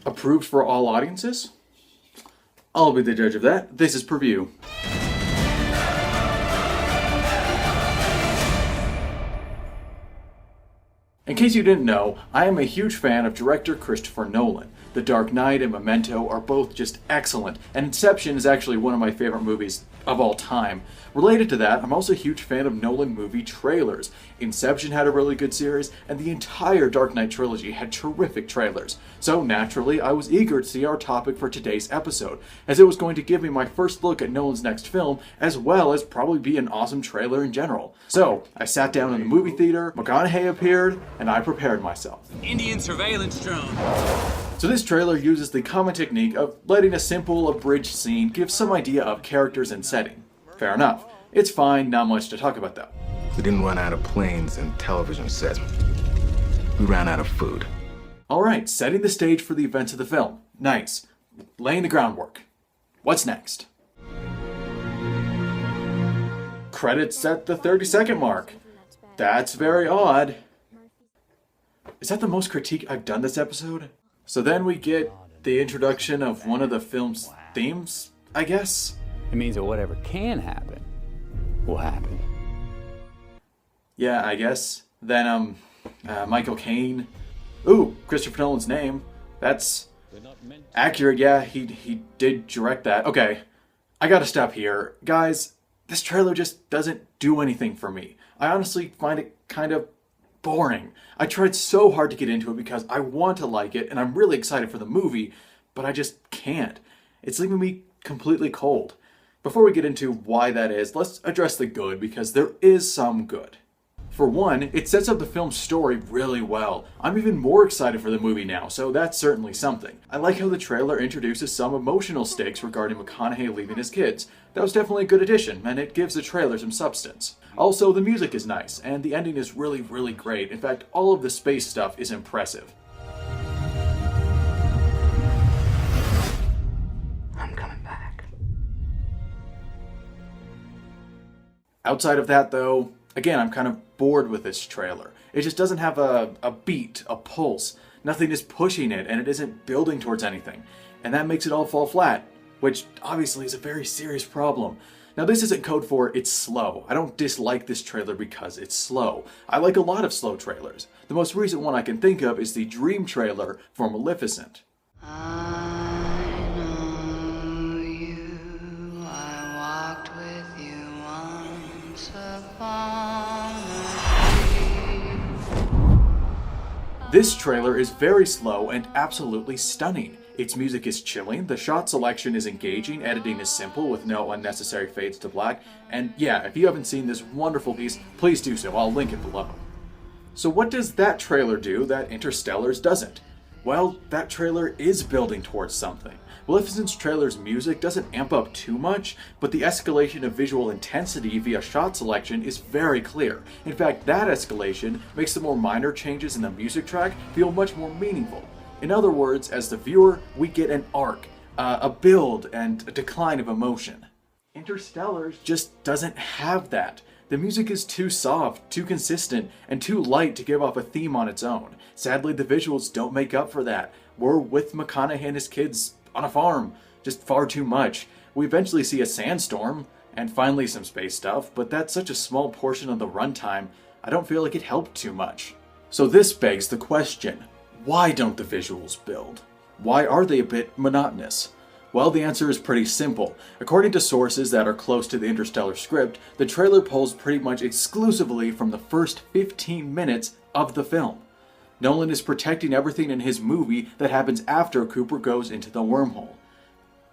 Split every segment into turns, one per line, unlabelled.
Approved for all audiences? I'll be the judge of that. This is Preview. In case you didn't know, I am a huge fan of director Christopher Nolan. The Dark Knight and Memento are both just excellent, and Inception is actually one of my favorite movies of all time. Related to that, I'm also a huge fan of Nolan movie trailers. Inception had a really good series, and the entire Dark Knight trilogy had terrific trailers. So naturally, I was eager to see our topic for today's episode, as it was going to give me my first look at Nolan's next film, as well as probably be an awesome trailer in general. So, I sat down in the movie theater, McConaughey appeared, and I prepared myself.
Indian surveillance drone.
So this trailer uses the common technique of letting a simple, abridged scene give some idea of characters and setting. Fair enough. It's fine, not much to talk about though.
We didn't run out of planes and television sets. We ran out of food.
Alright, setting the stage for the events of the film. Nice. Laying the groundwork. What's next? Credits at the 30-second mark. That's very odd. Is that the most critique I've done this episode? So then we get the introduction of one of the film's themes, I guess?
It means that whatever can happen will happen.
Yeah, I guess. Then, Michael Caine. Ooh, Christopher Nolan's name. That's accurate, yeah, he did direct that. Okay, I gotta stop here. Guys, this trailer just doesn't do anything for me. I honestly find it kind of boring. I tried so hard to get into it because I want to like it and I'm really excited for the movie, but I just can't. It's leaving me completely cold. Before we get into why that is, let's address the good because there is some good. For one, it sets up the film's story really well. I'm even more excited for the movie now, so that's certainly something. I like how the trailer introduces some emotional stakes regarding McConaughey leaving his kids. That was definitely a good addition, and it gives the trailer some substance. Also, the music is nice, and the ending is really, really great. In fact, all of the space stuff is impressive.
I'm coming back.
Outside of that, though, again, I'm kind of bored with this trailer. It just doesn't have a beat, a pulse. Nothing is pushing it, and it isn't building towards anything. And that makes it all fall flat, which obviously is a very serious problem. Now, this isn't code for it's slow. I don't dislike this trailer because it's slow. I like a lot of slow trailers. The most recent one I can think of is the Dream trailer for Maleficent.
I know you, I walked with you once upon a dream.
This trailer is very slow and absolutely stunning. Its music is chilling, the shot selection is engaging, editing is simple with no unnecessary fades to black, and yeah, if you haven't seen this wonderful piece, please do so, I'll link it below. So what does that trailer do that Interstellar's doesn't? Well, that trailer is building towards something. Maleficent's trailer's music doesn't amp up too much, but the escalation of visual intensity via shot selection is very clear. In fact, that escalation makes the more minor changes in the music track feel much more meaningful. In other words, as the viewer, we get an arc, a build, and a decline of emotion. Interstellar just doesn't have that. The music is too soft, too consistent, and too light to give off a theme on its own. Sadly, the visuals don't make up for that. We're with McConaughey and his kids on a farm, just far too much. We eventually see a sandstorm, and finally some space stuff, but that's such a small portion of the runtime, I don't feel like it helped too much. So this begs the question. Why don't the visuals build? Why are they a bit monotonous? Well, the answer is pretty simple. According to sources that are close to the Interstellar script, the trailer pulls pretty much exclusively from the first 15 minutes of the film. Nolan is protecting everything in his movie that happens after Cooper goes into the wormhole.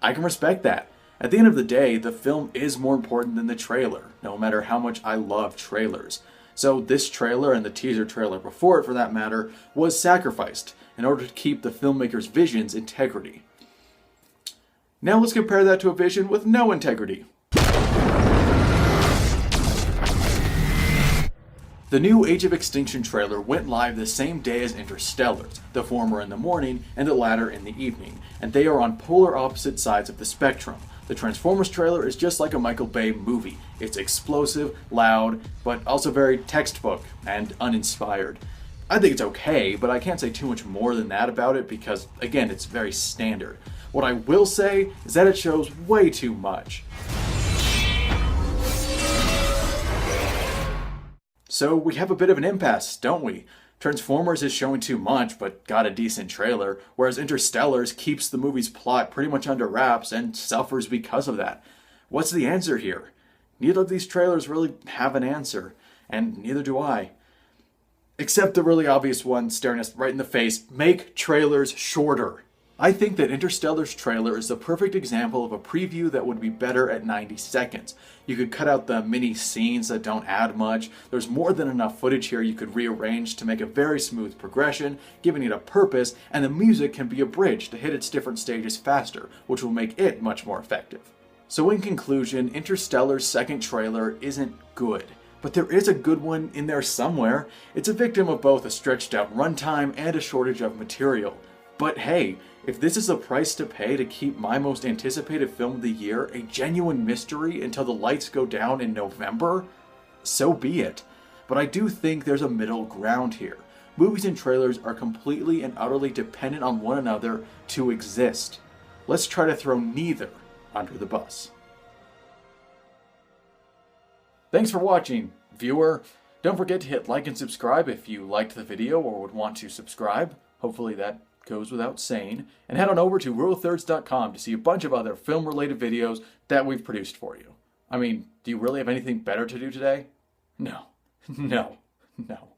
I can respect that. At the end of the day, the film is more important than the trailer, no matter how much I love trailers. So this trailer, and the teaser trailer before it for that matter, was sacrificed in order to keep the filmmaker's vision's integrity. Now let's compare that to a vision with no integrity. The new Age of Extinction trailer went live the same day as Interstellar's, the former in the morning and the latter in the evening, and they are on polar opposite sides of the spectrum. The Transformers trailer is just like a Michael Bay movie. It's explosive, loud, but also very textbook and uninspired. I think it's okay, but I can't say too much more than that about it because, again, it's very standard. What I will say is that it shows way too much. So we have a bit of an impasse, don't we? Transformers is showing too much, but got a decent trailer, whereas Interstellar keeps the movie's plot pretty much under wraps and suffers because of that. What's the answer here? Neither of these trailers really have an answer, and neither do I. Except the really obvious one staring us right in the face: make trailers shorter. I think that Interstellar's trailer is the perfect example of a preview that would be better at 90 seconds. You could cut out the mini scenes that don't add much. There's more than enough footage here you could rearrange to make a very smooth progression, giving it a purpose, and the music can be abridged to hit its different stages faster, which will make it much more effective. So in conclusion, Interstellar's second trailer isn't good. But there is a good one in there somewhere. It's a victim of both a stretched out runtime and a shortage of material. But hey, if this is the price to pay to keep my most anticipated film of the year a genuine mystery until the lights go down in November, so be it. But I do think there's a middle ground here. Movies and trailers are completely and utterly dependent on one another to exist. Let's try to throw neither under the bus. Thanks for watching, viewer. Don't forget to hit like and subscribe if you liked the video or would want to subscribe. Hopefully that goes without saying. And head on over to rulethirds.com to see a bunch of other film-related videos that we've produced for you. I mean, do you really have anything better to do today? No. No. No.